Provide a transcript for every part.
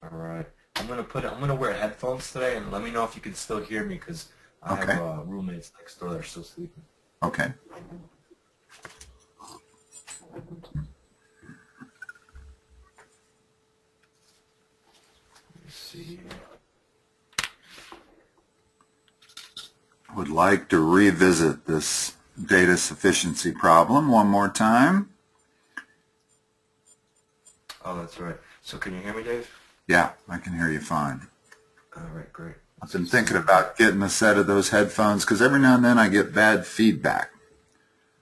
All right. I'm gonna wear headphones today, and let me know if you can still hear me, because I have Okay. roommates next door that are still sleeping. Okay. Let's see. Would like to revisit this data sufficiency problem one more time. Oh, that's right. So can you hear me, Dave? Yeah, I can hear you fine. All right, great. I've Let's been get thinking started. about getting a set of those headphones because every now and then I get bad feedback.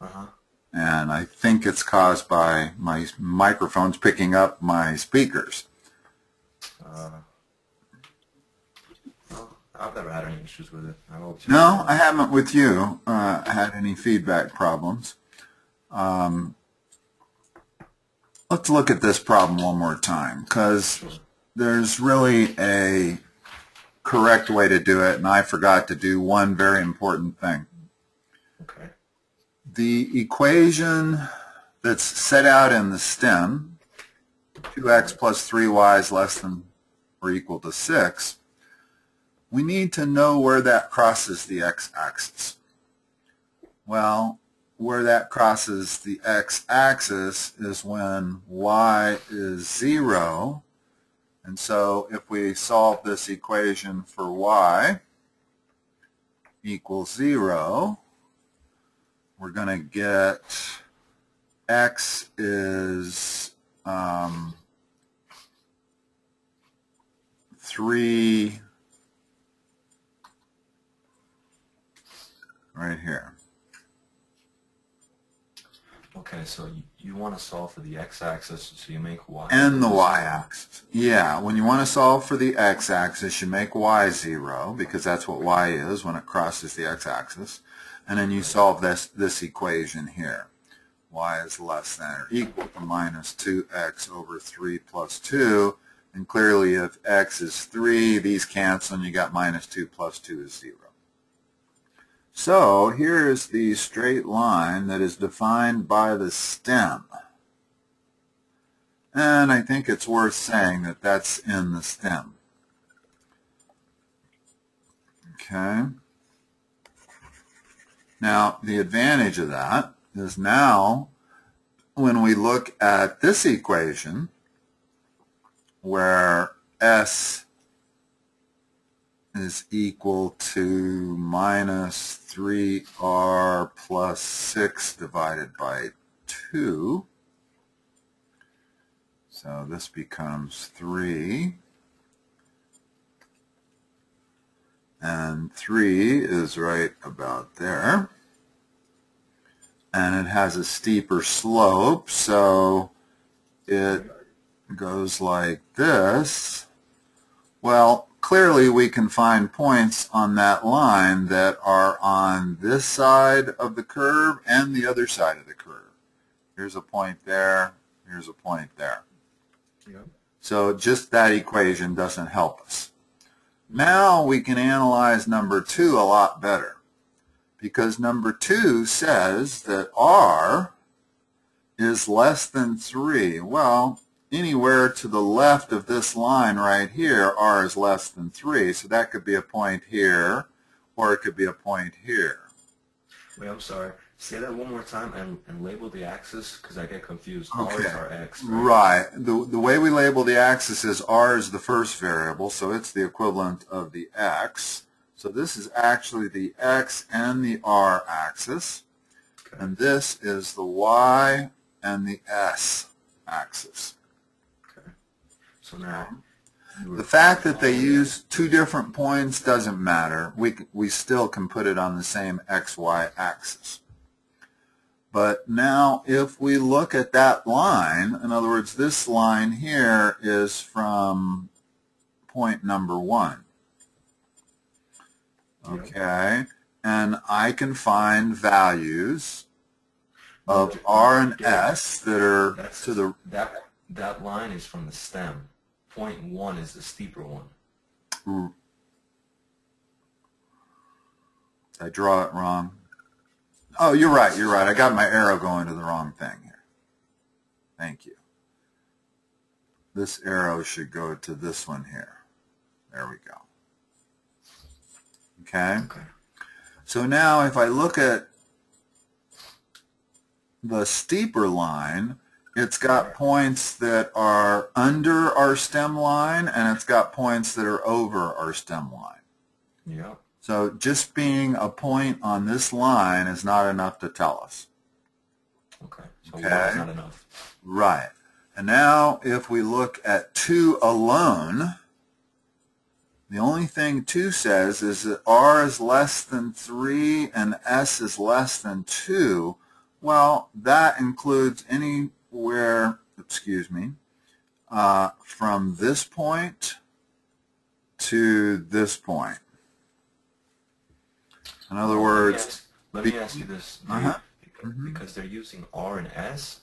Uh-huh. And I think it's caused by my microphones picking up my speakers. Uh, well, I've never had any issues with it. I've always heard No, I fine. haven't with you had any feedback problems. Let's look at this problem one more time because Sure. there's really a correct way to do it, and I forgot to do one very important thing. Okay. The equation that's set out in the stem, 2x plus 3y is less than or equal to 6, we need to know where that crosses the x-axis. Well, where that crosses the x-axis is when y is 0. And so if we solve this equation for y equals 0, we're going to get x is 3 right here. Okay, so you want to solve for the x-axis, so you make y And the equals 0. y-axis. Yeah, when you want to solve for the x-axis, you make y 0, because that's what y is when it crosses the x-axis. And then you Right. solve this equation here. Y is less than or equal to minus 2x over 3 plus 2. And clearly if x is 3, these cancel, and you got minus 2 plus 2 is 0. So here's the straight line that is defined by the stem. And I think it's worth saying that that's in the stem. Okay. Now, the advantage of that is now when we look at this equation where s is equal to minus 3r plus 6 divided by 2. So this becomes 3. And 3 is right about there. And it has a steeper slope, so it goes like this. Well, clearly we can find points on that line that are on this side of the curve and the other side of the curve. Here's a point there, here's a point there. Yep. So just that equation doesn't help us. Now we can analyze number 2 a lot better, because number 2 says that r is less than 3. Well, anywhere to the left of this line right here, r is less than 3. So that could be a point here, or it could be a point here. Wait, I'm sorry. Say that one more time and label the axis, because I get confused. R is Okay. our x, right? Right. The way we label the axis is r is the first variable, so it's the equivalent of the x. So this is actually the x and the r axis. Okay. And this is the y and the s axis. Okay. So now, The fact that they use 2 different points doesn't matter. We still can put it on the same xy axis. But now if we look at that line, in other words, this line here is from point number 1. Okay, and I can find values of r and s that are to the... That line is from the stem. Point 1 is the steeper one. I draw it wrong. Oh, you're right, you're right. I got my arrow going to the wrong thing here. Thank you. this arrow should go to this one here. There we go. Okay? Okay. So now if I look at the steeper line, it's got points that are under our stem line, and it's got points that are over our stem line. Yeah. So just being a point on this line is not enough to tell us. Okay. So Okay. 1 is not enough. Right. And now if we look at 2 alone, the only thing 2 says is that R is less than 3 and S is less than 2. Well, that includes anywhere, from this point to this point. In other words, let me ask you this. Mm-hmm. Because they're using R and S,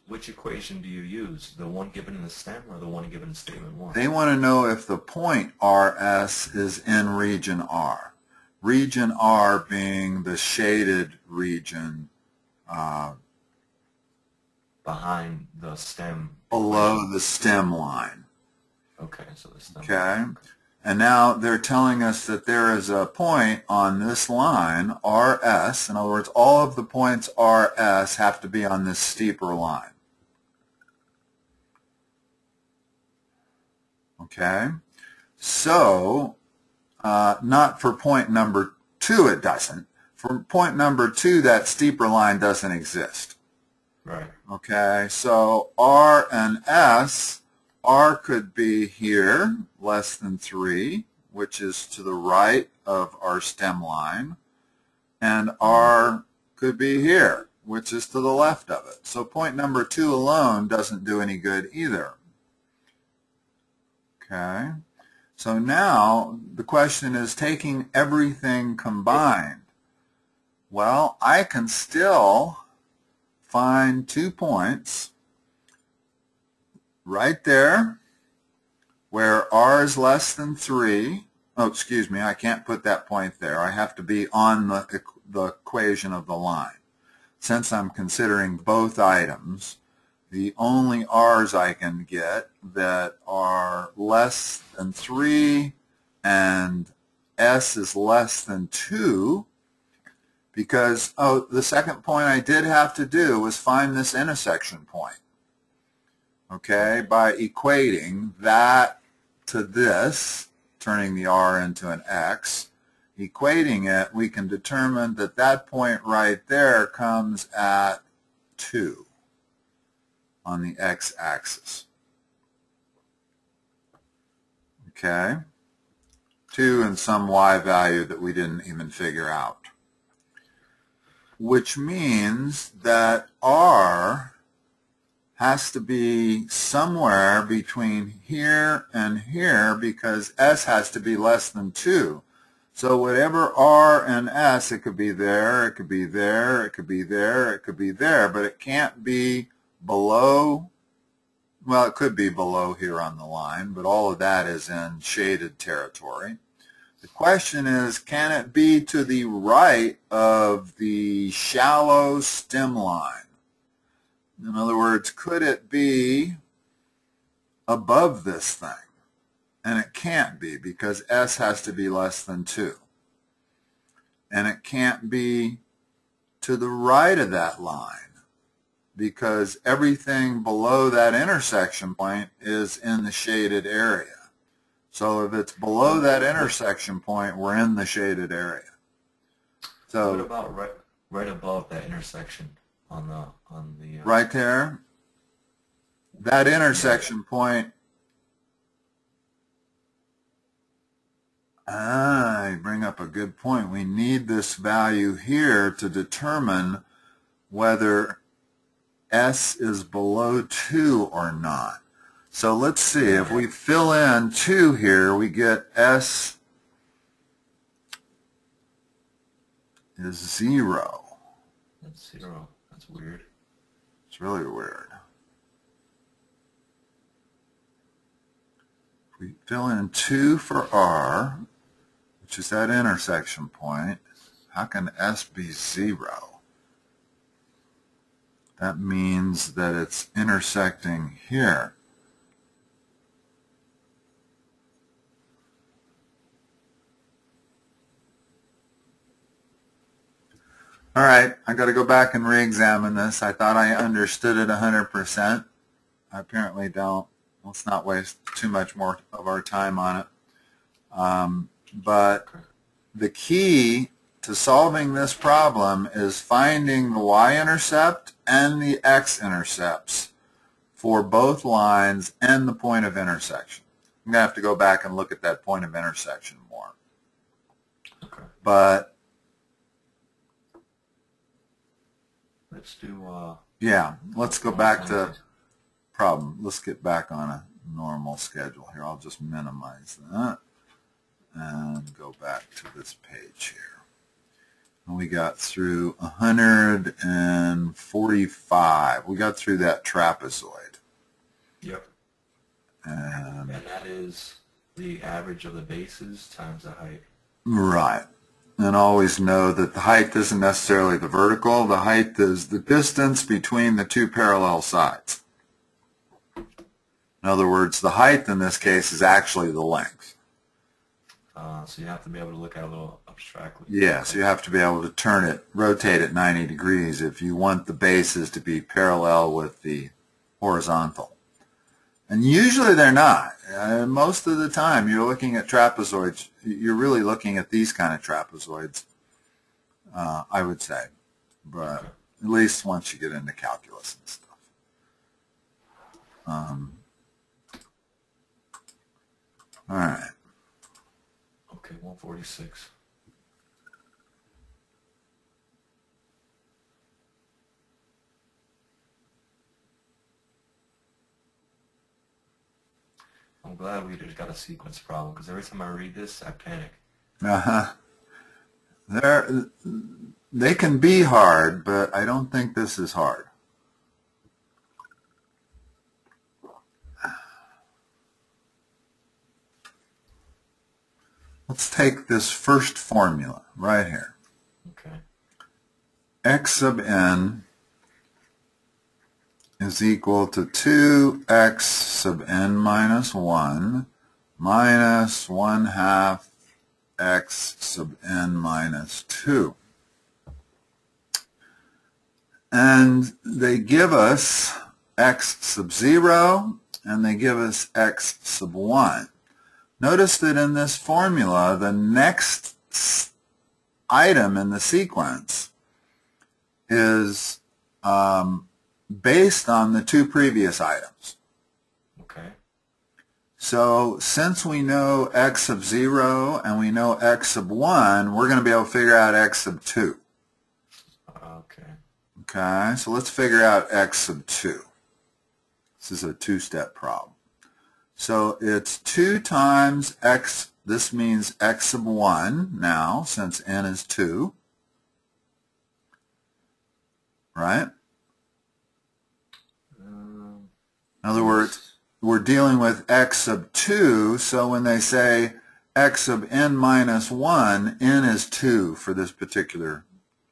which equation do you use? The one given in the stem or the one given in statement 1? They want to know if the point RS is in region R. Region R being the shaded region behind the stem. Below the stem line. Okay, so the stem. Okay. And now they're telling us that there is a point on this line, RS. In other words, all of the points RS have to be on this steeper line. Okay? So, not for point number 2 it doesn't. For point number 2, that steeper line doesn't exist. Right. Okay, so R and S, R could be here, less than 3, which is to the right of our stem line, and R could be here, which is to the left of it. So point number 2 alone doesn't do any good either. Okay, so now the question is taking everything combined. Well, I can still find 2 points right there where R is less than 3. Oh, excuse me, I can't put that point there. I have to be on the equation of the line. Since I'm considering both items, the only R's I can get that are less than 3 and S is less than 2, because, the second point I did have to do was find this intersection point. Okay, by equating that to this, turning the R into an X, equating it, we can determine that that point right there comes at 2 on the X-axis. Okay, 2 and some Y value that we didn't even figure out. Which means that R has to be somewhere between here and here, because S has to be less than 2. So whatever R and S, it could be there, it could be there, it could be there, it could be there, but it can't be below. Well, it could be below here on the line, but all of that is in shaded territory. The question is, can it be to the right of the shallow stem line? In other words, could it be above this thing? And it can't be, because S has to be less than 2. And it can't be to the right of that line, because everything below that intersection point is in the shaded area. So if it's below that intersection point, we're in the shaded area. So what about right above that intersection on the right there, that intersection point? You bring up a good point. We need this value here to determine whether S is below 2 or not. So let's see, if we fill in 2 here, we get S is 0. That's 0. That's weird. It's really weird. If we fill in 2 for R, which is that intersection point, how can S be 0? That means that it's intersecting here. All right, I got to go back and re-examine this. I thought I understood it 100%. I apparently don't. Let's not waste too much more of our time on it. But the key to solving this problem is finding the y-intercept and the x-intercepts for both lines and the point of intersection. I'm going to have to go back and look at that point of intersection more. Okay. But let's do yeah, let's go back to problem. Let's get back on a normal schedule here. I'll just minimize that and go back to this page here. And we got through 145. We got through that trapezoid. Yep. And that is the average of the bases times the height. Right. And always know that the height isn't necessarily the vertical. The height is the distance between the two parallel sides. In other words, the height in this case is actually the length. So you have to be able to look at it a little abstractly. Yes, you have to be able to turn it, rotate it 90 degrees if you want the bases to be parallel with the horizontal. And usually they're not. Most of the time you're looking at trapezoids, you're really looking at these kind of trapezoids, I would say. But at least once you get into calculus and stuff. All right. Okay, 146. I'm glad we just got a sequence problem, because every time I read this, I panic. They can be hard, but I don't think this is hard. Let's take this first formula right here. Okay. X sub n is equal to 2x sub n minus 1 minus 1/2 x sub n minus 2. And they give us x sub 0 and they give us x sub 1. Notice that in this formula, the next item in the sequence is based on the two previous items. Okay. So since we know x sub 0 and we know x sub 1, we're going to be able to figure out x sub 2. Okay. Okay, so let's figure out x sub 2. This is a two-step problem. So it's 2 times x, this means x sub 1 now, since n is 2, right? In other words, we're dealing with x sub 2, so when they say x sub n minus 1, n is 2 for this particular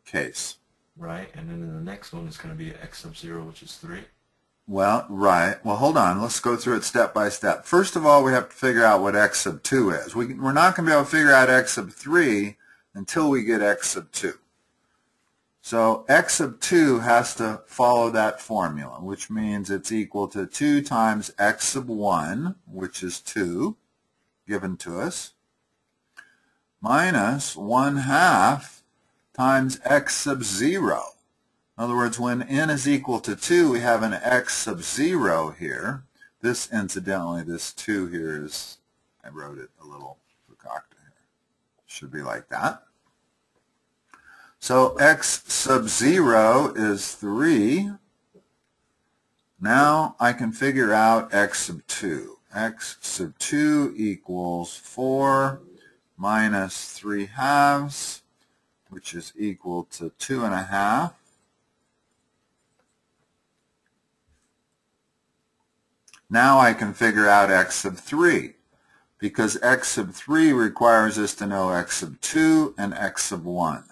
case. Right, and then in the next one it's going to be x sub 0, which is 3. Well, right. Well, hold on. Let's go through it step by step. First of all, we have to figure out what x sub 2 is. We're not going to be able to figure out x sub 3 until we get x sub 2. So x sub 2 has to follow that formula, which means it's equal to 2 times x sub 1, which is 2, given to us, minus 1/2 times x sub 0. In other words, when n is equal to 2, we have an x sub 0 here. This, incidentally, this 2 here is, I wrote it a little fakakta here. Should be like that. So x sub 0 is 3. Now I can figure out x sub 2. X sub 2 equals 4 minus 3/2, which is equal to 2.5. Now I can figure out x sub 3, because x sub 3 requires us to know x sub 2 and x sub 1.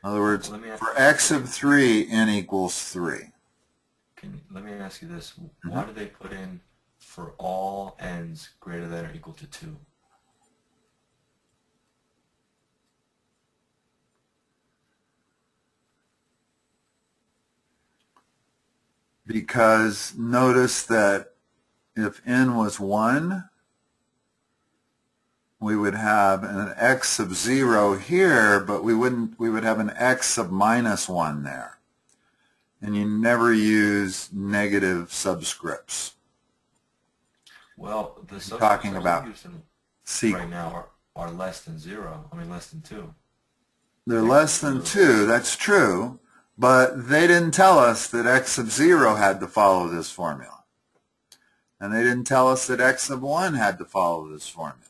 In other words, for x sub 3, n equals 3. Let me ask you this. Why do they put in for all n's greater than or equal to 2? because notice that if n was 1, we would have an x sub 0 here, but we would have an x sub minus 1 there. And you never use negative subscripts. Well, the subscripts talking about right now are less than 0. I mean, less than 2. They're less than 2, that's true, but they didn't tell us that x sub 0 had to follow this formula. And they didn't tell us that x sub 1 had to follow this formula.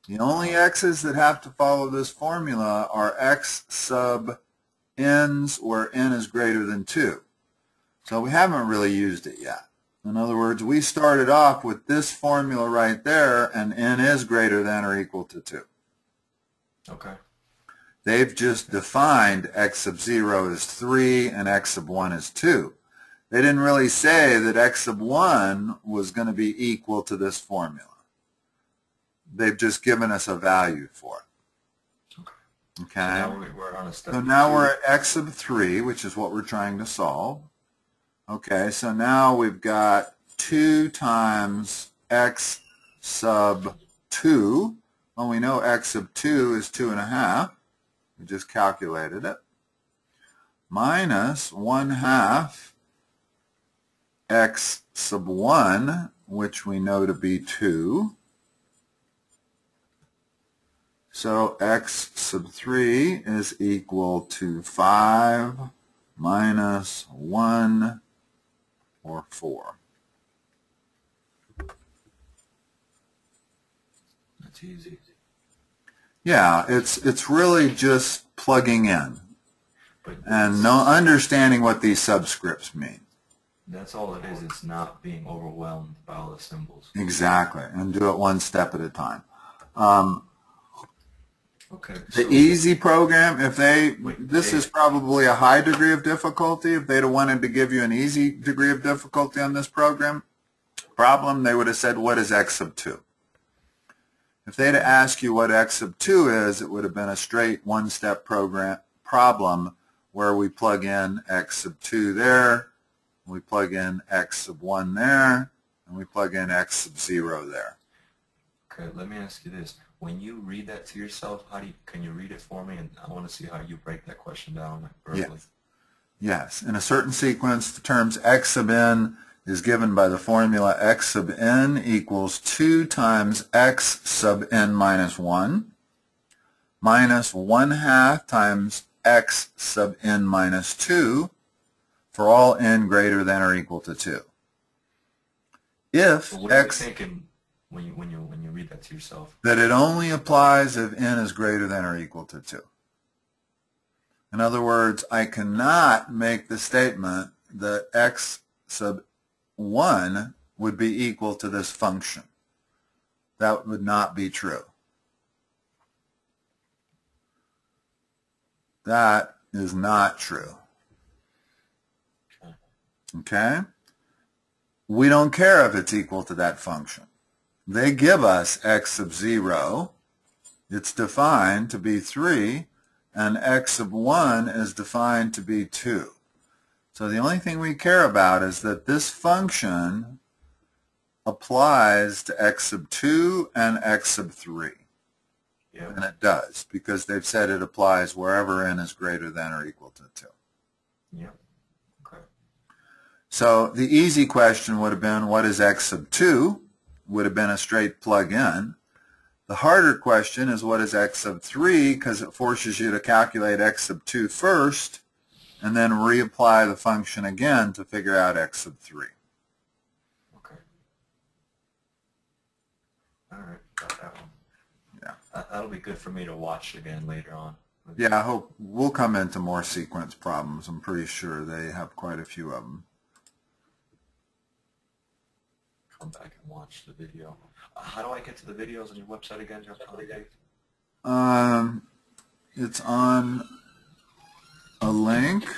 The only x's that have to follow this formula are x sub n's where n is greater than 2. So we haven't really used it yet. In other words, we started off with this formula right there, and n is greater than or equal to 2. Okay. They've just defined x sub 0 as 3 and x sub 1 as 2. They didn't really say that x sub 1 was going to be equal to this formula. They've just given us a value for it. Okay. So now we're on a step. So now we're at x sub 3, which is what we're trying to solve. Okay, so now we've got 2 times x sub 2. Well, we know x sub 2 is 2.5. We just calculated it. Minus 1/2 x sub 1, which we know to be 2. So x sub 3 is equal to 5 minus 1 or 4. That's easy. Yeah, it's really just plugging in and no understanding what these subscripts mean. That's all it is. It's not being overwhelmed by all the symbols. Exactly, and do it one step at a time. Okay. The easy program, this is probably a high degree of difficulty. If they'd have wanted to give you an easy degree of difficulty on this problem, they would have said, what is x sub 2? If they'd have asked you what x sub 2 is, it would have been a straight one-step problem where we plug in x sub 2 there, we plug in x sub 1 there, and we plug in x sub 0 there. Okay, let me ask you this. When you read that to yourself, can you read it for me? And I want to see how you break that question down verbally. Yes. In a certain sequence, the terms x sub n is given by the formula x sub n equals 2 times x sub n minus 1 minus 1/2 times x sub n minus 2 for all n greater than or equal to 2. If what are you x... thinking when you read that to yourself? That it only applies if n is greater than or equal to 2. In other words, I cannot make the statement that x sub 1 would be equal to this function. That would not be true. That is not true. Okay? We don't care if it's equal to that function. They give us x sub 0. It's defined to be 3, and x sub 1 is defined to be 2. So the only thing we care about is that this function applies to x sub 2 and x sub 3. Yeah. And it does, because they've said it applies wherever n is greater than or equal to 2. Yeah. Okay. So the easy question would have been, what is x sub 2? Would have been a straight plug-in. The harder question is, what is x sub 3? Because it forces you to calculate x sub 2 first and then reapply the function again to figure out x sub 3. Okay. All right, got that one. Yeah. That'll be good for me to watch again later on. Yeah, I hope we'll come into more sequence problems. I'm pretty sure they have quite a few of them. Come back and watch the video. How do I get to the videos on your website again, Dave? It's on a link.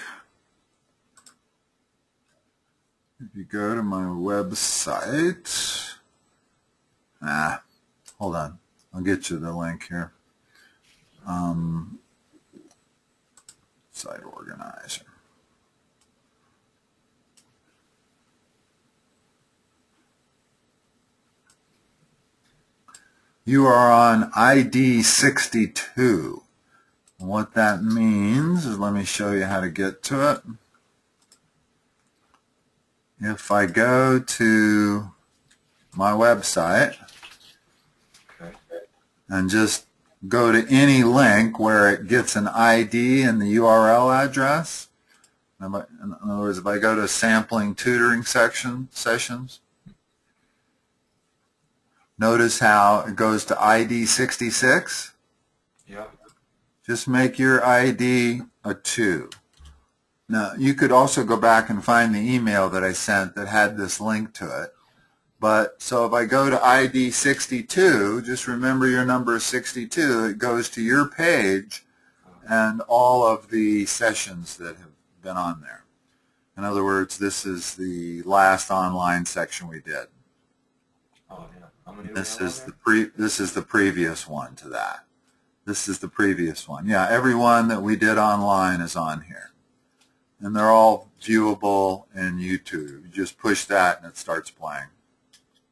If you go to my website, hold on, I'll get you the link here. Site organizer. You are on ID 62. And what that means is, let me show you how to get to it. If I go to my website and just go to any link where it gets an ID and the URL address, in other words, if I go to sampling tutoring sessions, notice how it goes to ID 66? Yeah. Just make your ID a 2. Now, you could also go back and find the email that I sent that had this link to it. But, so if I go to ID 62, just remember your number is 62, it goes to your page and all of the sessions that have been on there. In other words, this is the last online section we did. Oh, yeah. How many this is the previous one to that. This is the previous one. Yeah, every one that we did online is on here. And they're all viewable in YouTube. You just push that and it starts playing.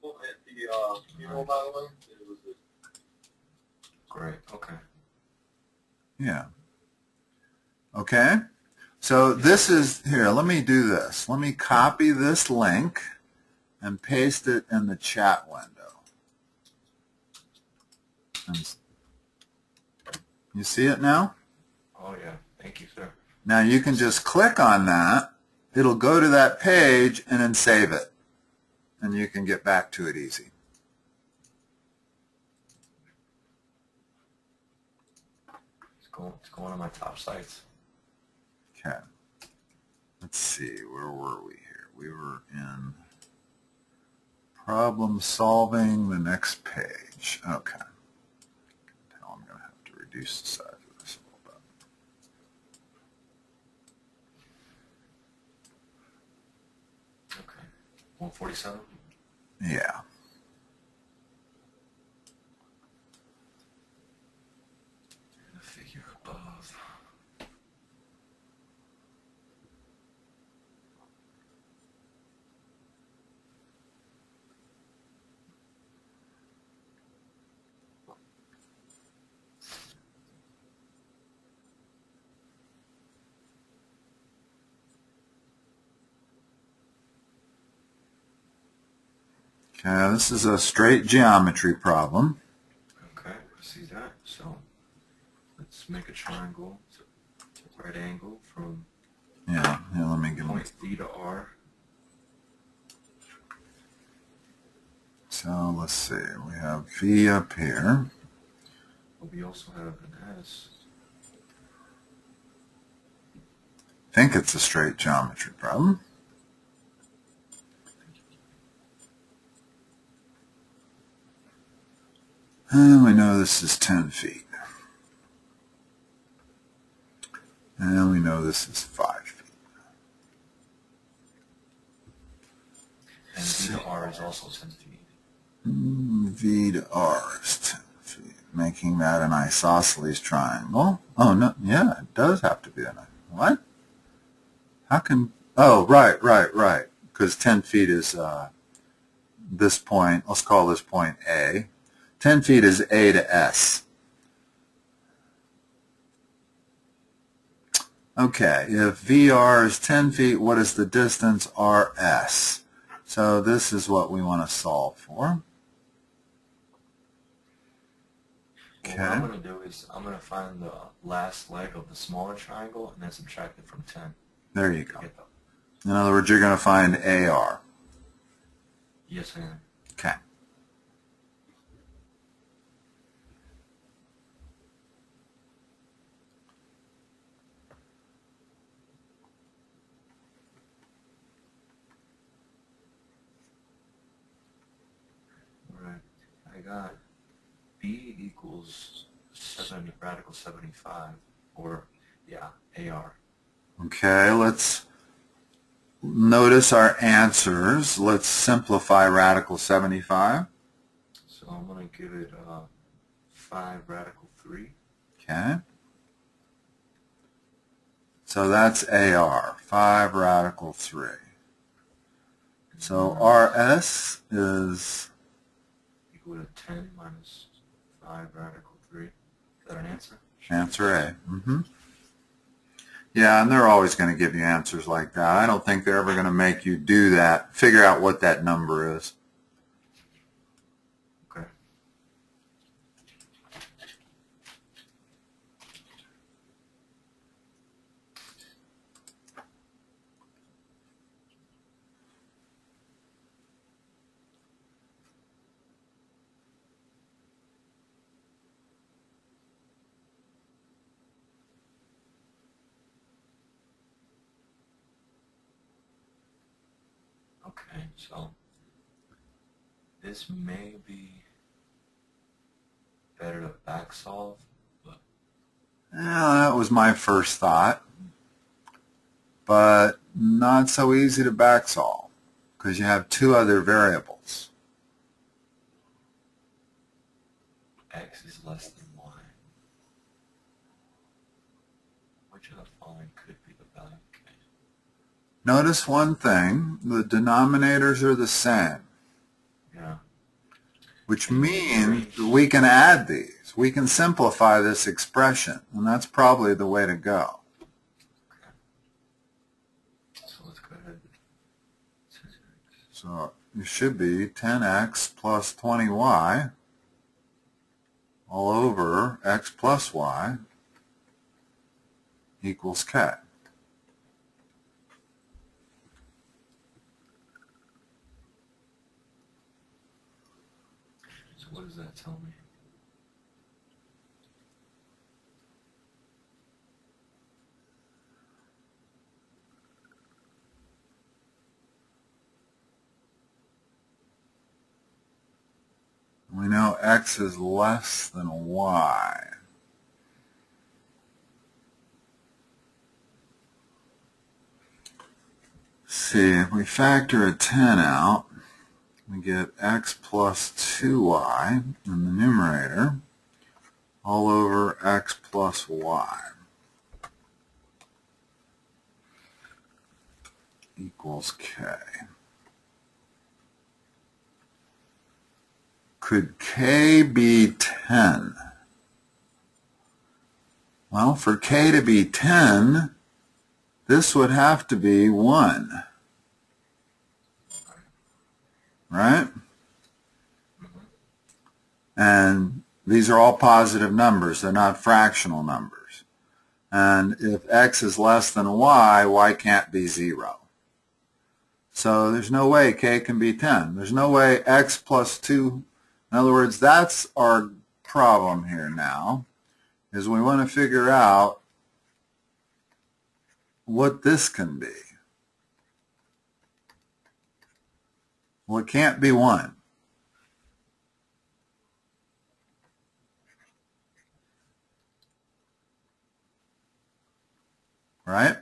Well, you know, by the way, it was great. Okay. Yeah. Okay. So this is, here, let me do this. Let me copy this link and paste it in the chat window. And you see it now? Oh, yeah. Thank you, sir. Now you can just click on that. It'll go to that page and then save it. And you can get back to it easy. It's going on my top sites. Okay. Let's see, where were we here? We were in problem solving, the next page. Okay. Now I'm going to have to reduce the size of this a little bit. Okay. 147? Yeah. The figure above. Okay, this is a straight geometry problem. Okay, I see that. So let's make a triangle. It's a right angle from Yeah, let me give point B to R. So let's see, we have V up here. But we also have an S. I think it's a straight geometry problem. And we know this is 10 feet. And we know this is 5 feet. And V to R is also 10 feet. V to R is 10 feet, making that an isosceles triangle. Oh, no, yeah, it does have to be an isosceles. What? How can, oh, right, because 10 feet is this point, let's call this point A. 10 feet is A to S. Okay, if VR is 10 feet, what is the distance RS? So this is what we want to solve for. Well, what I'm going to do is I'm going to find the last leg of the smaller triangle and then subtract it from 10. There you go. In other words, you're going to find AR. Yes, I am. Okay. Alright, I got B equals radical 75, or, yeah, AR. Okay, let's notice our answers. Let's simplify radical 75. So I'm going to give it 5 radical 3. Okay. So that's AR, 5 radical 3. So RS is equal to 10 minus 5 radical 3. Is that an answer? Answer A. Yeah, and they're always going to give you answers like that. I don't think they're ever going to make you do that, figure out what that number is. Okay. Okay, so this may be better to back solve, but Yeah, that was my first thought, but not so easy to back solve because you have two other variables. x is less than y. Which of the following could be the value of k? Notice one thing, the denominators are the same, Yeah. which means we can add these. We can simplify this expression, and that's probably the way to go. Okay. So let's go ahead. So it should be 10x plus 20y all over x plus y equals k. So what does that tell me? We know x is less than y. See, if we factor a 10 out, we get x plus 2y in the numerator all over x plus y equals k. Could k be 10? Well, for k to be 10, this would have to be 1. Right? And these are all positive numbers. They're not fractional numbers. And if x is less than y, y can't be 0. So there's no way k can be 10. There's no way x plus 2. In other words, that's our problem here now, is we want to figure out what this can be. Well, it can't be 1. Right?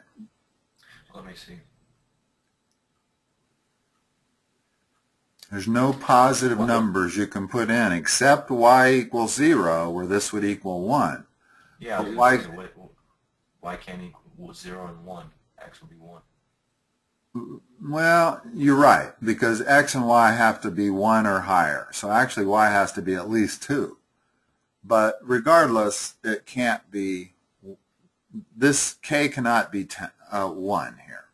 Let me see. There's no positive numbers you can put in except y equals 0, where this would equal 1. Yeah, But y can't equal 0 and 1. X will be 1. Well, you're right, because x and y have to be 1 or higher. So actually y has to be at least 2. But regardless, it can't be, this k cannot be 1 here.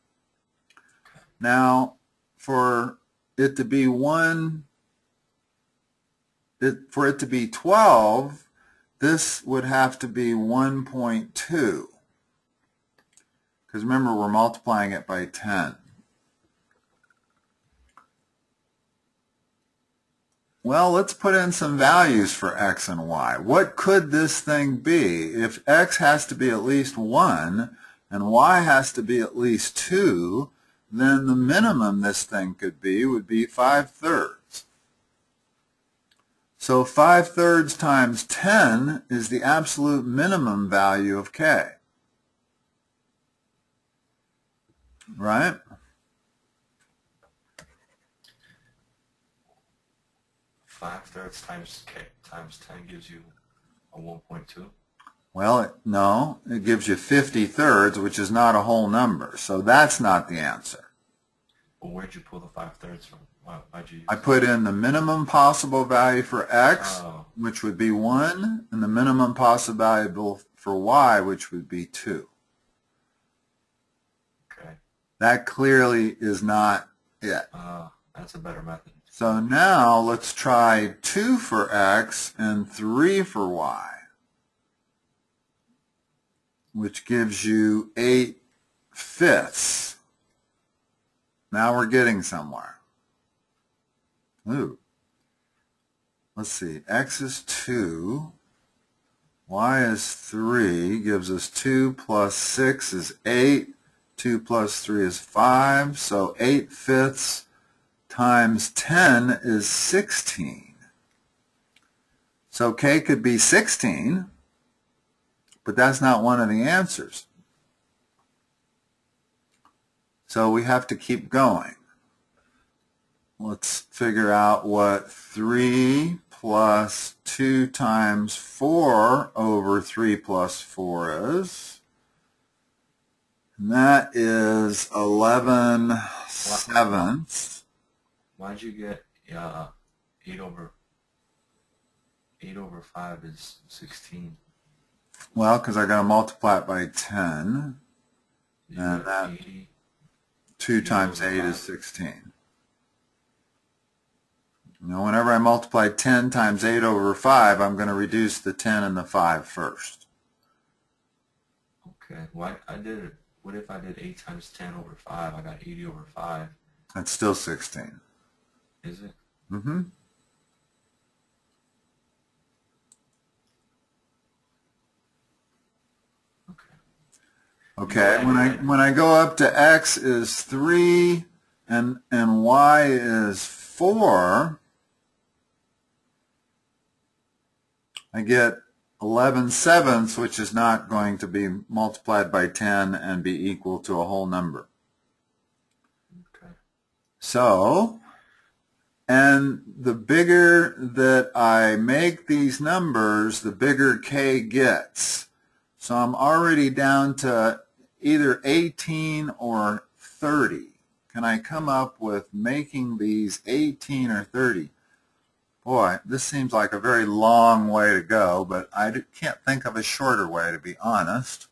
Now, for it to be 1, for it to be 12, this would have to be 1.2. Because remember, we're multiplying it by 10. Well, let's put in some values for x and y. What could this thing be? If x has to be at least 1 and y has to be at least 2, then the minimum this thing could be would be 5/3. So 5/3 times 10 is the absolute minimum value of k. Right? Five-thirds times k times 10 gives you a 1.2. Well, no, it gives you 50/3, which is not a whole number. So that's not the answer. Well, where'd you pull the 5/3 from? Why'd you use I put in the minimum possible value for x, Oh, which would be 1, and the minimum possible value for y, which would be 2. okay. That clearly is not it. That's a better method. So now let's try 2 for x and 3 for y, which gives you 8/5. Now we're getting somewhere. Ooh. Let's see. X is 2. Y is 3. Gives us 2 plus 6 is 8. 2 plus 3 is 5. So 8/5 times 10 is 16. So K could be 16, but that's not one of the answers. So we have to keep going. Let's figure out what 3 plus 2 times 4 over 3 plus 4 is. And that is 11/7. Why'd you get 8 over 5 is 16? Well, because I got to multiply it by 10. You And got that 80. 2 times 8 is 16. Now, whenever I multiply 10 times 8 over 5, I'm going to reduce the 10 and the 5 first. Okay. What if I did 8 times 10 over 5? I got 80 over 5. That's still 16. Is it? Mm-hmm. Okay, when I go up to x is 3 and y is 4, I get 11/7, which is not going to be multiplied by 10 and be equal to a whole number. Okay. So, and the bigger that I make these numbers, the bigger K gets. So I'm already down to either 18 or 30. Can I come up with making these 18 or 30? Boy, this seems like a very long way to go, but I can't think of a shorter way, to be honest.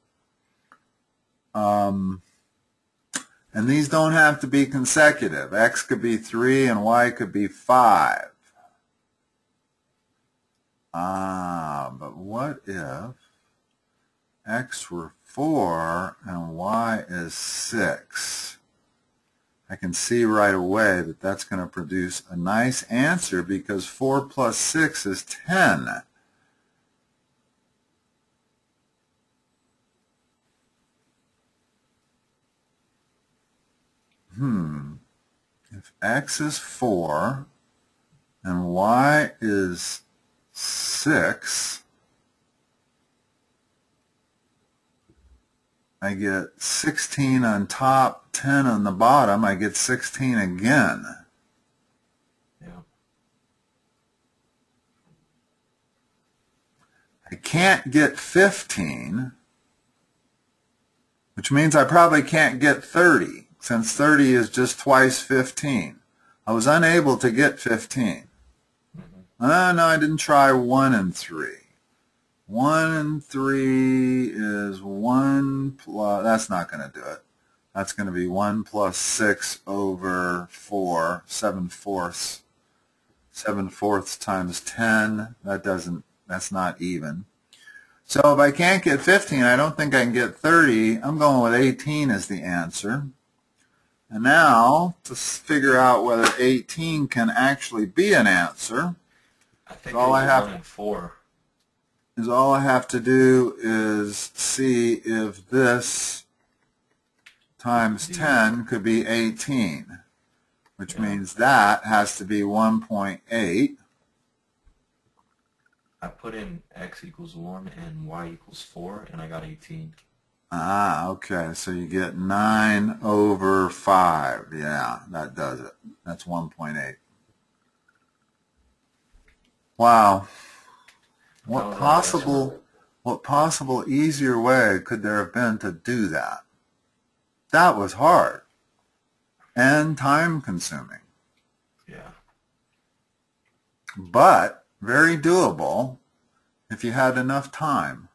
And these don't have to be consecutive. X could be 3 and Y could be 5. But what if X were 4 and Y is 6? I can see right away that that's going to produce a nice answer because 4 plus 6 is 10. If X is 4 and Y is 6, I get 16 on top, 10 on the bottom. I get 16 again. Yeah. I can't get 15, which means I probably can't get 30, since 30 is just twice 15. I was unable to get 15. No, I didn't try 1 and 3. 1 and 3 is 1 plus, that's not going to do it. That's going to be 1 plus 6 over 4, 7/4. 7/4 times 10, that's not even. So if I can't get 15, I don't think I can get 30. I'm going with 18 as the answer. And now, to figure out whether 18 can actually be an answer, I think all it was I have 1 and 4. is all I have to do is see if this times 10 could be 18, which means that has to be 1.8. I put in x equals 1 and y equals 4, and I got 18. Okay, so you get 9 over 5. Yeah, that does it. That's 1.8. Wow. What possible easier way could there have been to do that? That was hard. and time consuming. Yeah. But very doable if you had enough time.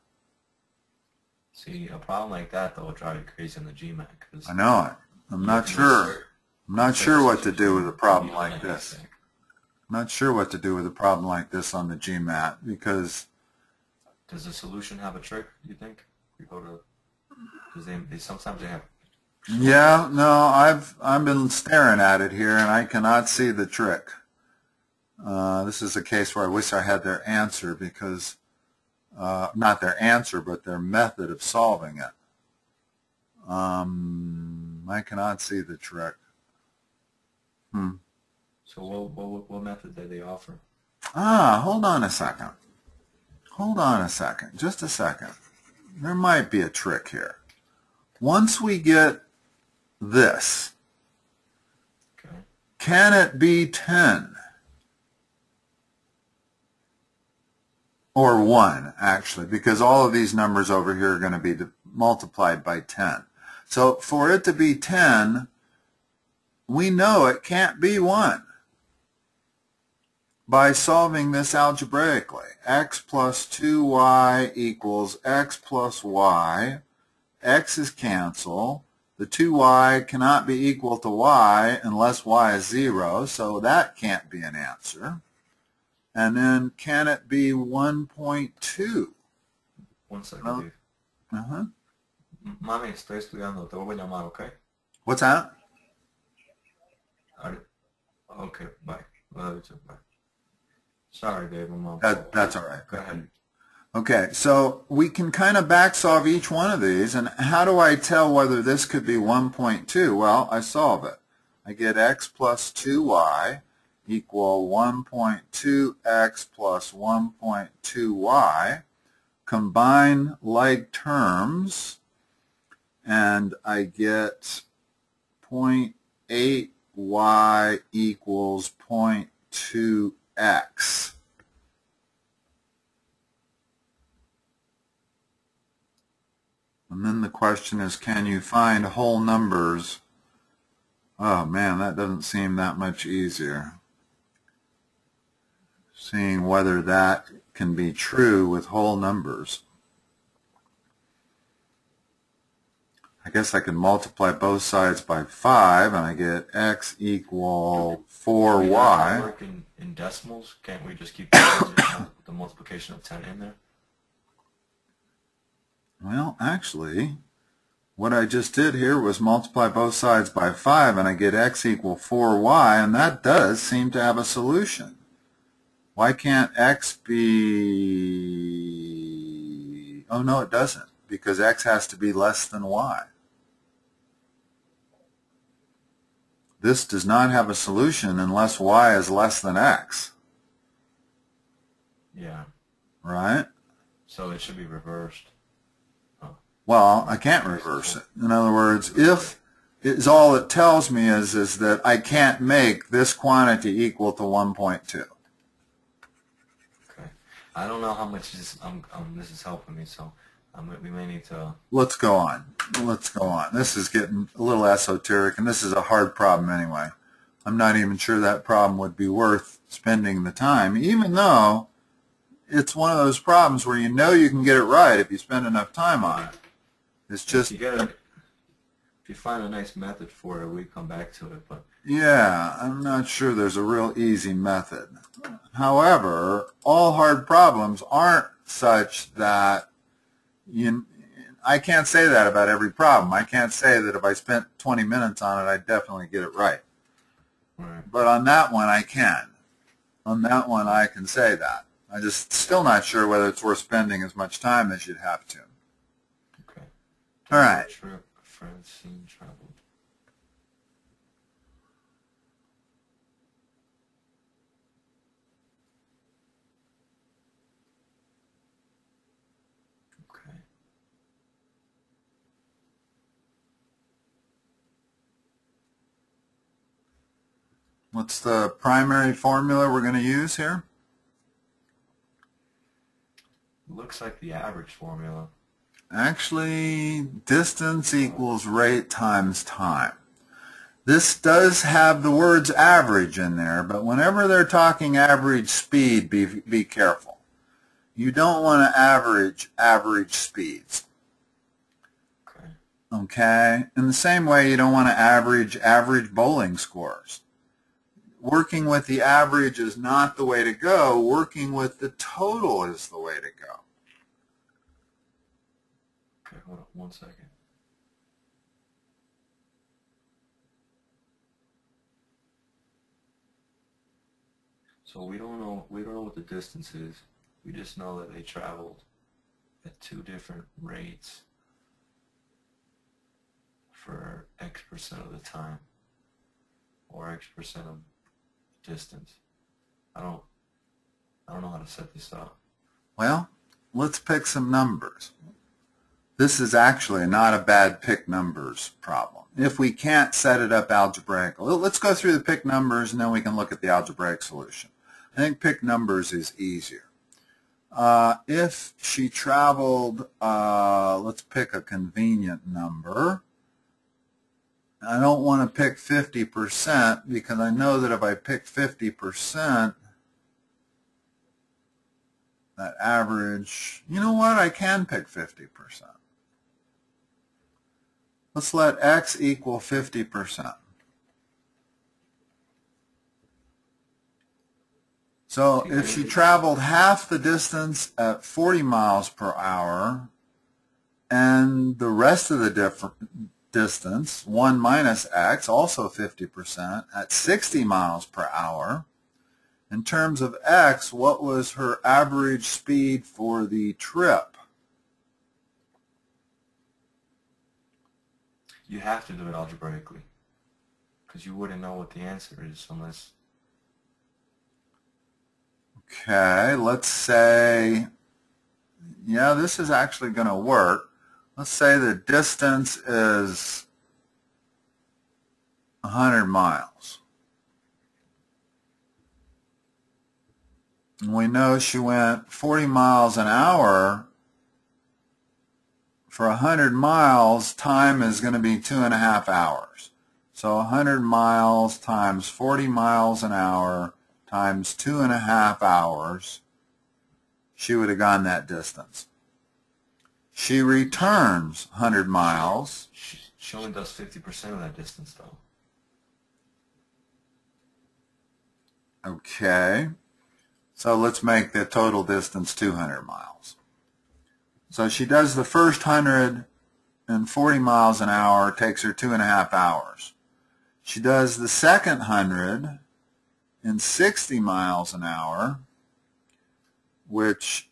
See, a problem like that though will drive you crazy on the GMAT because I know it. I'm not sure. I'm not sure what to do with a problem like this. I'm not sure what to do with a problem like this on the GMAT because. Does the solution have a trick? You think? We go to because they sometimes they have. Yeah, no, I've been staring at it here and I cannot see the trick. This is a case where I wish I had their answer because not their answer, but their method of solving it. I cannot see the trick. So what method did they offer? Hold on a second. Hold on a second. Just a second. There might be a trick here. Once we get this, Okay. can it be 10? Or 1, actually, because all of these numbers over here are going to be multiplied by 10. So for it to be 10, we know it can't be 1 by solving this algebraically. X plus 2y equals x plus y. X is cancel. The 2y cannot be equal to y unless y is 0, so that can't be an answer. And then, can it be 1.2? 1 second, Dave. Mami, estoy estudiando. Te voy a llamar, okay? What's that? Okay, bye. Love you too. Bye. Sorry, Dave. That's all right. Go ahead. Okay, so we can kind of back solve each one of these. And how do I tell whether this could be 1.2? Well, I solve it. I get x plus 2y equal 1.2x plus 1.2y. Combine like terms, and I get 0.8y equals 0.2x. And then the question is, can you find whole numbers? Oh man, that doesn't seem that much easier. Seeing whether that can be true with whole numbers. I guess I can multiply both sides by 5 and I get x equal 4y. Can we not work in decimals? Can't we just keep the multiplication of 10 in there? Well, actually, what I just did here was multiply both sides by 5 and I get x equal 4y, and that does seem to have a solution. Why can't x be... Oh, no, it doesn't, because x has to be less than y. This does not have a solution unless y is less than x. Yeah. Right? So it should be reversed. Well, I can't reverse it. In other words, if it's all it tells me is that I can't make this quantity equal to 1.2. Okay. I don't know how much this is helping me, so we may need to... Let's go on. Let's go on. This is getting a little esoteric, and this is a hard problem anyway. I'm not even sure that problem would be worth spending the time, even though it's one of those problems where you know you can get it right if you spend enough time on it. It's just... If you find a nice method for it, we come back to it. But yeah, I'm not sure there's a real easy method. However, all hard problems aren't such that I can't say that about every problem. I can't say that if I spent 20 minutes on it, I'd definitely get it right. Right. But on that one, I can. On that one, I can say that. I'm just still not sure whether it's worth spending as much time as you'd have to. Okay. All right. Trip, Francine traveled. Okay. What's the primary formula we're going to use here? Looks like the average formula. Actually, distance equals rate times time. This does have the words average in there, but whenever they're talking average speed, be careful. You don't want to average speeds. Okay. Okay? In the same way, you don't want to average bowling scores. Working with the average is not the way to go. Working with the total is the way to go. Okay, hold on 1 second. So we don't know what the distance is. We just know that they traveled at 2 different rates for X% of the time, or X% of distance. I don't know how to set this up. Well, let's pick some numbers. This is actually not a bad pick numbers problem. If we can't set it up algebraically, let's go through the pick numbers and then we can look at the algebraic solution. I think pick numbers is easier. If she traveled, let's pick a convenient number. I don't want to pick 50% because I know that if I pick 50%, that average, you know what, I can pick 50%. Let's let x equal 50%. So if she traveled half the distance at 40 miles per hour and the rest of the distance, 1 minus x, also 50%, at 60 miles per hour, in terms of x, what was her average speed for the trip? You have to do it algebraically because you wouldn't know what the answer is unless... Okay, let's say, yeah, this is actually going to work. Let's say the distance is 100 miles. And we know she went 40 miles an hour. For 100 miles, time is going to be 2.5 hours. So 100 miles times 40 miles an hour times 2.5 hours, she would have gone that distance. She returns 100 miles. She only does 50% of that distance, though. Okay. So let's make the total distance 200 miles. So she does the first 140 miles an hour, takes her 2.5 hours. She does the second 160 miles an hour, which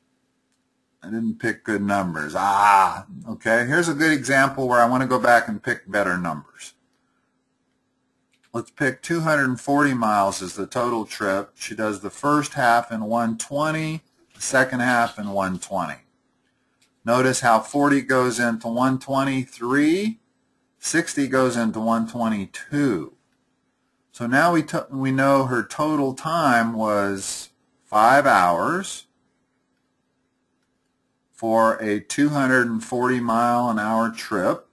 I didn't pick good numbers. Okay, here's a good example where I want to go back and pick better numbers. Let's pick 240 miles as the total trip. She does the first half in 120, the second half in 120. Notice how 40 goes into 123, 60 goes into 122. So now we know her total time was 5 hours for a 240 mile an hour trip.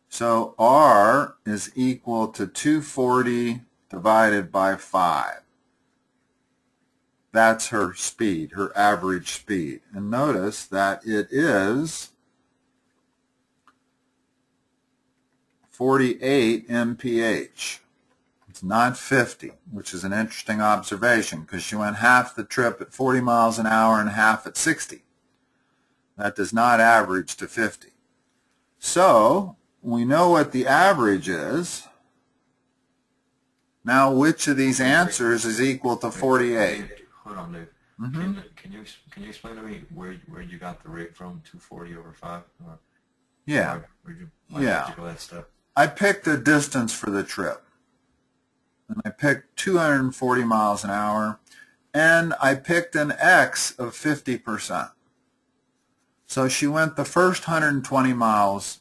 So R is equal to 240 divided by 5. That's her speed, her average speed. And notice that it is 48 mph. It's not 50, which is an interesting observation because she went half the trip at 40 miles an hour and half at 60. That does not average to 50. So we know what the average is. Now, which of these answers is equal to 48? Hold on, Dave. Mm-hmm. Can you explain to me where you got the rate from, 240 over 5? Or Yeah. where'd you Yeah. go that step? I picked a distance for the trip. And I picked 240 miles an hour. And I picked an X of 50%. So she went the first 120 miles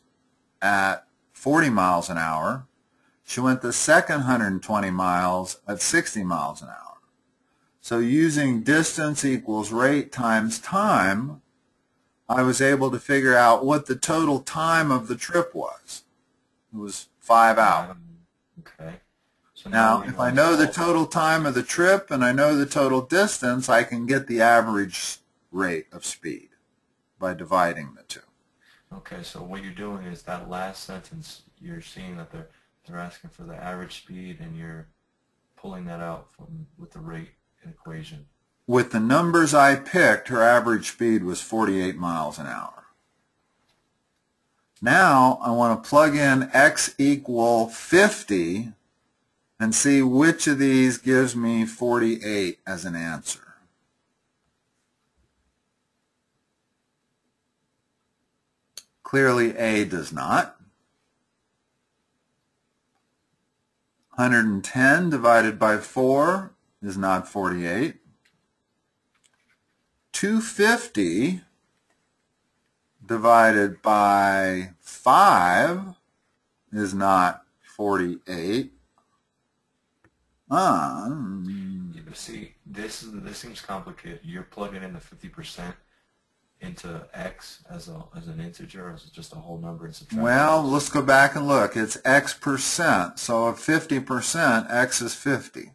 at 40 miles an hour. She went the second 120 miles at 60 miles an hour. So using distance equals rate times time, I was able to figure out what the total time of the trip was. It was 5 hours. Okay. So Now, we if want I to know the solve- total time of the trip and I know the total distance, I can get the average rate of speed by dividing the two. Okay, so what you're doing is that last sentence, you're seeing that they're asking for the average speed, and you're pulling that out from with the rate equation. With the numbers I picked, her average speed was 48 miles an hour. Now I want to plug in x equal 50 and see which of these gives me 48 as an answer. Clearly A does not. 110 divided by 4 is not 48. 250 divided by 5 is not 48. See, this seems complicated. You're plugging in the 50% into x as an integer, or as just a whole number, and subtracting. Well, let's go back and look. It's x percent. So of 50%, x is 50.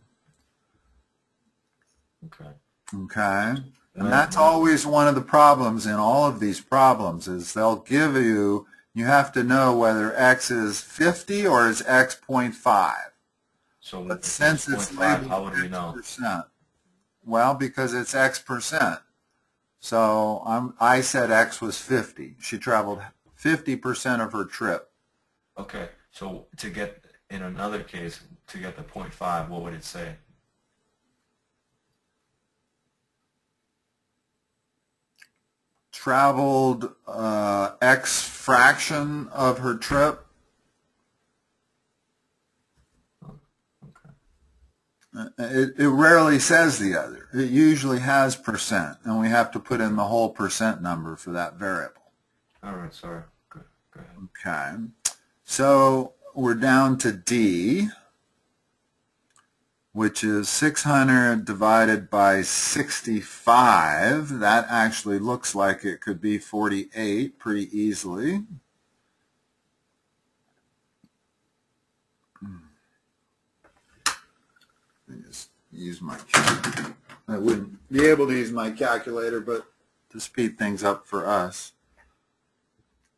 Okay. Okay. And that's always one of the problems in all of these problems is they'll give you, you have to know whether x is 50 or is x 0.5. So But since it's labeled how would we x know? percent, well, because it's x percent. So I said x was 50. She traveled 50% of her trip. Okay, so in another case, to get the 0.5, what would it say? Traveled x fraction of her trip. It rarely says the other. It usually has percent, and we have to put in the whole percent number for that variable. All right, sorry. Go ahead. Okay. So we're down to D, which is 600 divided by 65. That actually looks like it could be 48 pretty easily. Just use my calculator. I wouldn't be able to use my calculator, but to speed things up for us,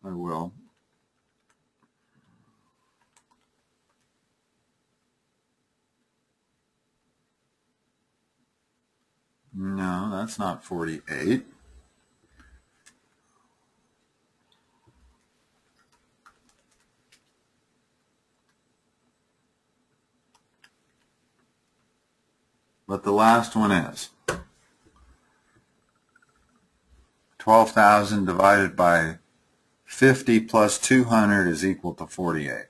I will. No, that's not 48. But the last one is 12,000 divided by 50 plus 200 is equal to 48.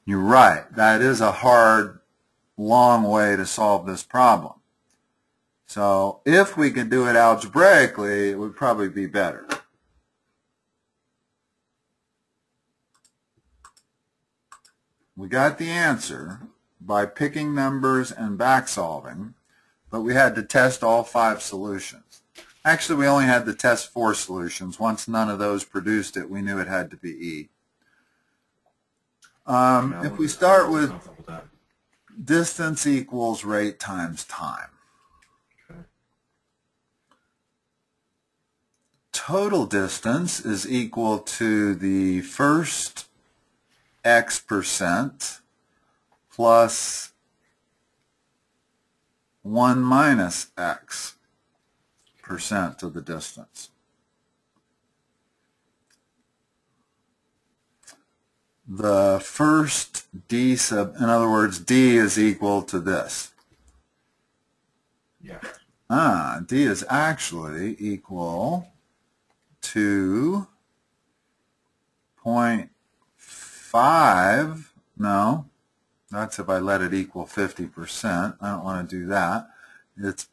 You're right. That is a hard, long way to solve this problem. So if we could do it algebraically, it would probably be better. We got the answer by picking numbers and back solving, but we had to test all 5 solutions. Actually, we only had to test 4 solutions. Once none of those produced it, we knew it had to be E. If we start with distance equals rate times time. Okay. Total distance is equal to the first x percent plus 1 minus x percent of the distance. The first d sub, in other words, d is equal to this. Yeah. D is actually equal to 0.5. No, that's if I let it equal 50%. I don't want to do that. It's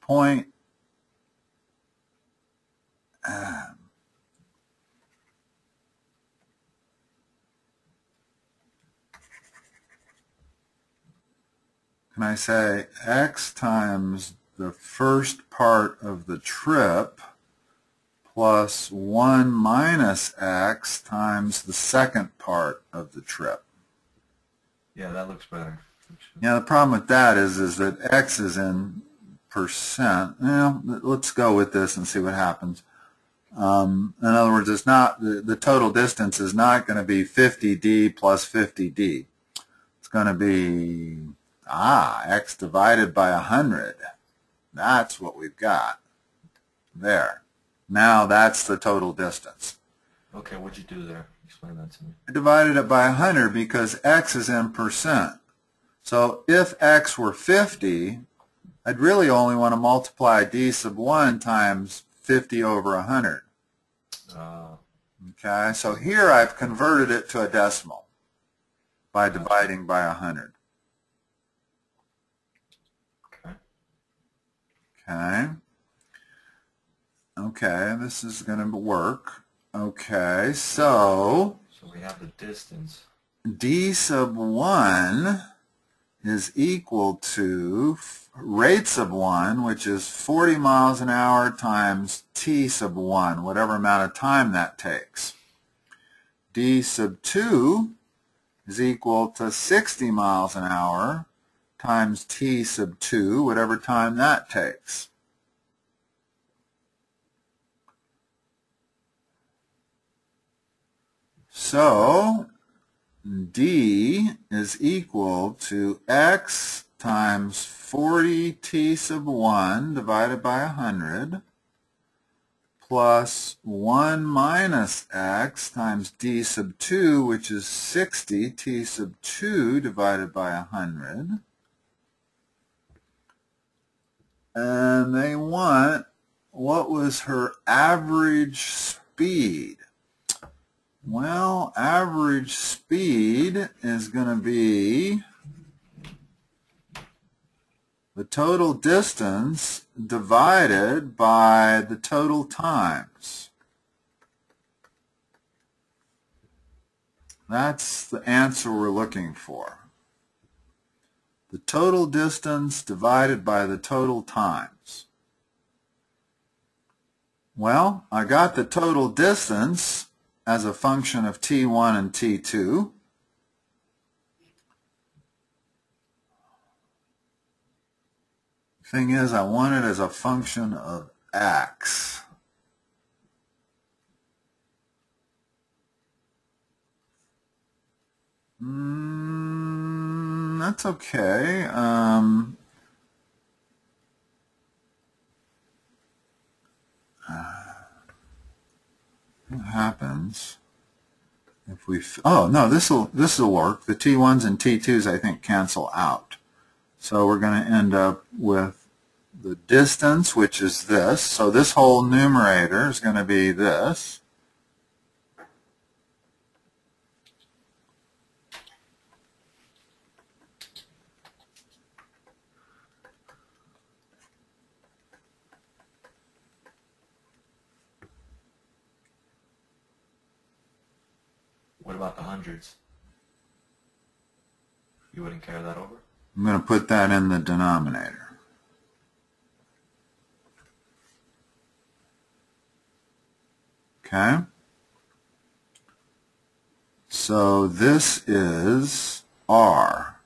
can I say x times the first part of the trip plus 1 minus x times the second part of the trip. Yeah, that looks better. Yeah, the problem with that is that x is in percent. Well, let's go with this and see what happens. In other words, it's not the total distance is not going to be 50d plus 50d. It's going to be x divided by 100. That's what we've got there. Now that's the total distance. Okay, what'd you do there? Explain that to me. I divided it by 100 because x is in percent. So if x were 50, I'd really only want to multiply d sub 1 times 50 over 100. Okay, so here I've converted it to a decimal by dividing by 100. Okay. Okay. Okay, this is going to work. Okay, so we have the distance. d sub 1 is equal to rate sub 1, which is 40 miles an hour times t sub 1, whatever amount of time that takes. D sub 2 is equal to 60 miles an hour times t sub 2, whatever time that takes. So d is equal to x times 40 t sub 1 divided by 100 plus 1 minus x times d sub 2, which is 60 t sub 2 divided by 100. And they want, what was her average speed? Well, average speed is going to be the total distance divided by the total times. That's the answer we're looking for. The total distance divided by the total times. Well, I got the total distance as a function of t1 and t2. Thing is, I want it as a function of x. That's okay. What happens if we? Oh no, this will work. The t1s and t2s I think cancel out. So we're going to end up with the distance, which is this. So this whole numerator is going to be this. What about the hundreds? You wouldn't carry that over? I'm going to put that in the denominator. Okay? So this is R.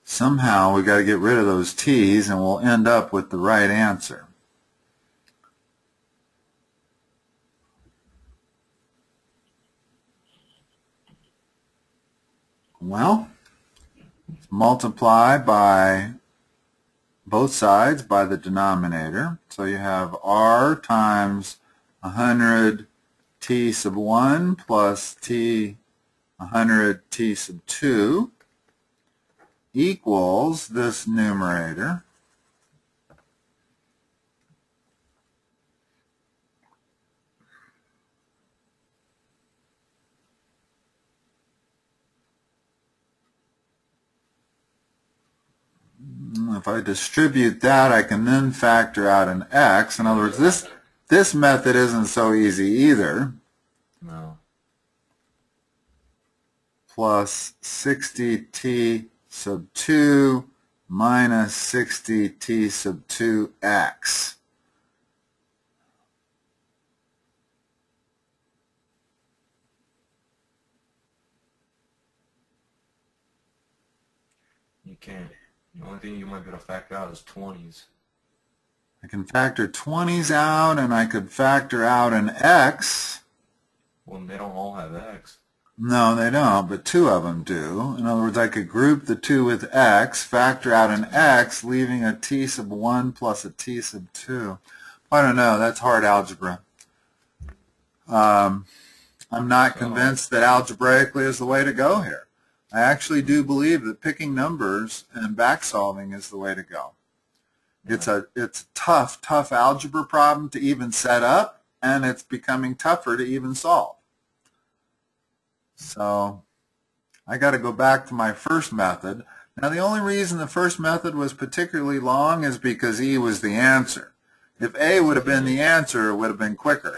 Somehow we got to get rid of those t's and we'll end up with the right answer. Well, multiply by both sides by the denominator. So you have R times 100 t sub 1 plus t 100 t sub 2 equals this numerator. If I distribute that, I can then factor out an x. In other words, this method isn't so easy either. No. plus 60t sub 2 minus 60t sub 2x. You can't. The only thing you might be able to factor out is 20s. I can factor 20s out, and I could factor out an x. Well, they don't all have x. No, they don't, but two of them do. In other words, I could group the two with x, factor out an x, leaving a t sub 1 plus a t sub 2. I don't know. That's hard algebra. I'm not convinced that algebraically is the way to go here. I actually do believe that picking numbers and back solving is the way to go. It's a tough algebra problem to even set up, and it's becoming tougher to even solve. So I got to go back to my first method. Now, the only reason the first method was particularly long is because E was the answer. If A would have been the answer, it would have been quicker.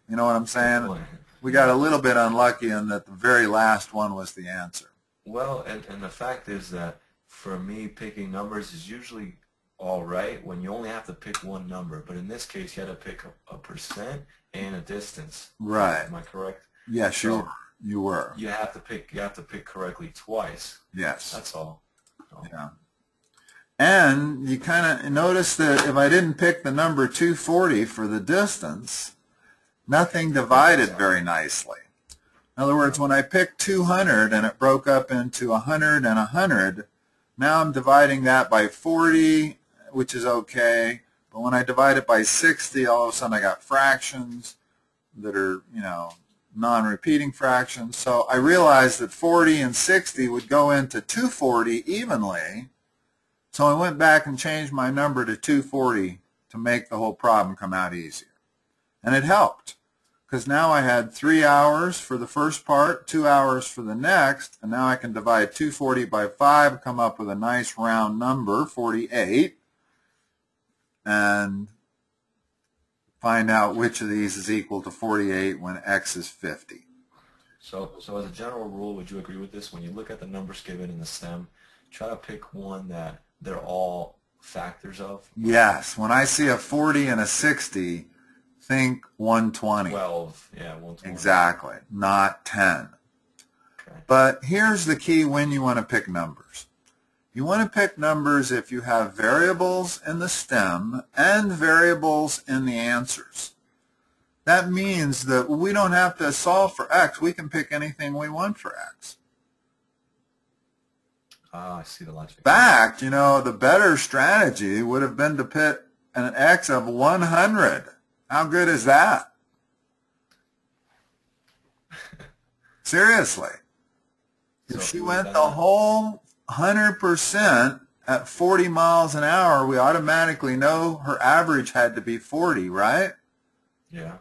You know what I'm saying? We got a little bit unlucky in that the very last one was the answer. Well, and the fact is that for me, picking numbers is usually all right when you only have to pick one number. But in this case, you had to pick a percent and a distance. Right. Am I correct? Yes, So you were. you have to pick correctly twice. Yes. That's all. So, Yeah. And you kind of notice that if I didn't pick the number 240 for the distance, nothing divided very nicely. In other words, when I picked 200 and it broke up into 100 and 100, now I'm dividing that by 40, which is okay. But when I divide it by 60, all of a sudden I got fractions that are, non-repeating fractions. So I realized that 40 and 60 would go into 240 evenly. So I went back and changed my number to 240 to make the whole problem come out easier. And it helped, because now I had 3 hours for the first part, 2 hours for the next, and now I can divide 240 by 5, come up with a nice round number, 48, and find out which of these is equal to 48 when x is 50. So as a general rule, would you agree with this? When you look at the numbers given in the STEM, try to pick one that they're all factors of. Yes, when I see a 40 and a 60, think 120. 12, yeah, 120. Exactly, not 10. Okay. But here's the key when you want to pick numbers. You want to pick numbers if you have variables in the stem and variables in the answers. That means that we don't have to solve for x. We can pick anything we want for x. Ah, I see the logic. In fact, the better strategy would have been to pick an x of 100. How good is that? Seriously. If she went the whole 100% at 40 miles an hour, we automatically know her average had to be 40, right? Yeah.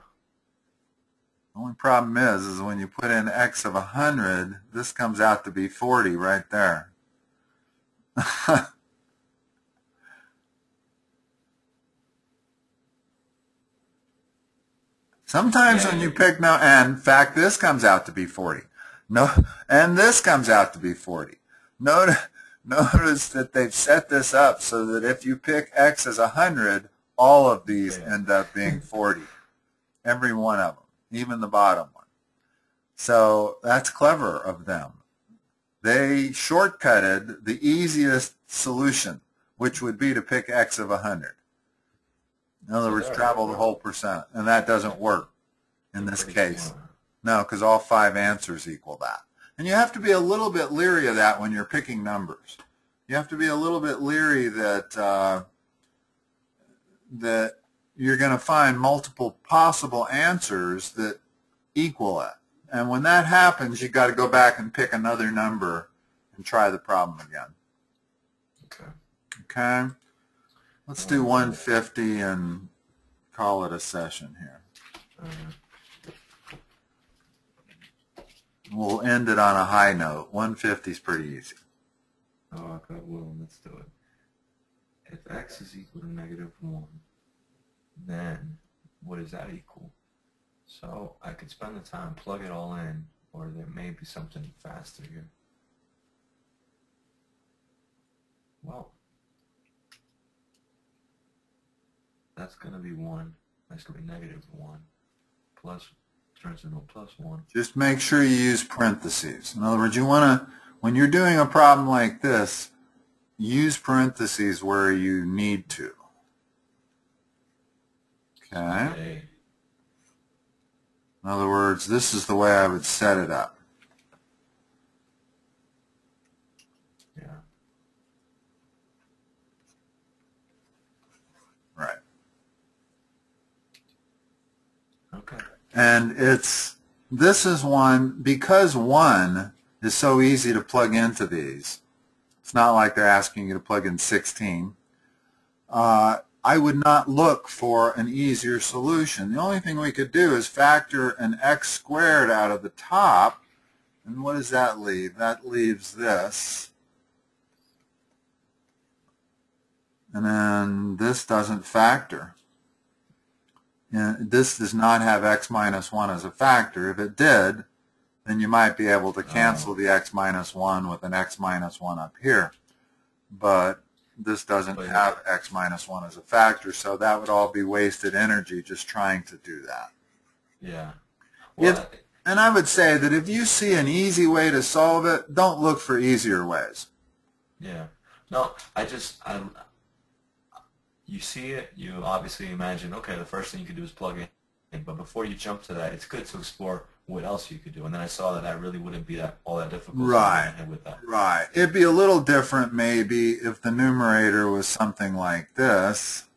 The only problem is when you put in x of 100, this comes out to be 40 right there. Sometimes when you pick now, and in fact, this comes out to be 40. No, and this comes out to be 40. Notice that they've set this up so that if you pick x as 100, all of these end up being 40. Every one of them, even the bottom one. So that's clever of them. They shortcutted the easiest solution, which would be to pick x of 100. In other words, travel the whole percent, and that doesn't work in this case. No, because all 5 answers equal that. And you have to be a little bit leery of that when you're picking numbers. You have to be a little bit leery that that you're going to find multiple possible answers that equal it. And when that happens, you've got to go back and pick another number and try the problem again. Okay. Okay? Let's do 150 and call it a session here. We'll end it on a high note. 150 is pretty easy. Oh, okay, well, let's do it. If x is equal to -1, then what does that equal? So I could spend the time, plug it all in, or there may be something faster here. Well, that's going to be 1. That's going to be -1. Plus turns into a +1. Just make sure you use parentheses. In other words, you want to, when you're doing a problem like this, use parentheses where you need to. Okay? Okay. In other words, this is the way I would set it up. Yeah. Right. Okay. And this is one, because 1 is so easy to plug into these. It's not like they're asking you to plug in 16. I would not look for an easier solution. The only thing we could do is factor an x squared out of the top. And what does that leave? That leaves this. And then this doesn't factor. And this does not have x minus 1 as a factor. If it did, then you might be able to cancel the x minus 1 with an x minus 1 up here. But this doesn't have x minus 1 as a factor, so that would all be wasted energy just trying to do that. Yeah. Well, And I would say that if you see an easy way to solve it, don't look for easier ways. yeah. No, you see it, you obviously imagine, okay, the first thing you could do is plug it in, but before you jump to that, it's good to explore what else you could do. And then I saw that really wouldn't be all that difficult. Right. So I went ahead with that. Right. It'd be a little different maybe if the numerator was something like this.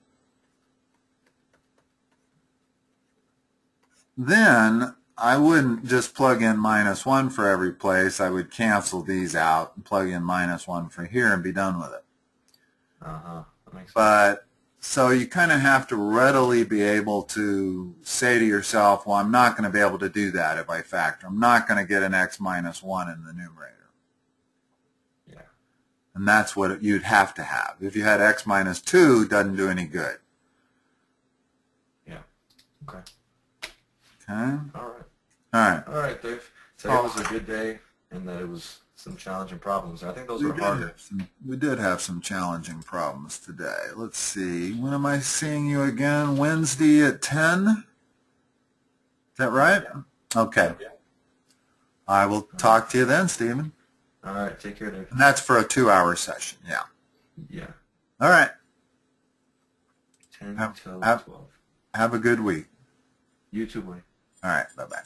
Then I wouldn't just plug in -1 for every place. I would cancel these out and plug in -1 for here and be done with it. Uh-huh. That makes sense. But so you kind of have to readily be able to say to yourself, well, I'm not going to be able to do that if I factor. I'm not going to get an x minus 1 in the numerator. Yeah. And that's what you'd have to have. If you had x minus 2, it doesn't do any good. Yeah. Okay. Okay? All right. All right. All right, Dave. Today was a good day, and that it was some challenging problems. I think those were harder. We did have some challenging problems today. Let's see. When am I seeing you again? Wednesday at 10? Is that right? Yeah. Okay. Yeah. I will talk to you then, Stephen. All right. Take care, Dave. And that's for a 2-hour session. Yeah. Yeah. All right. 10 till 12. Have a good week. You too, buddy. All right. Bye-bye.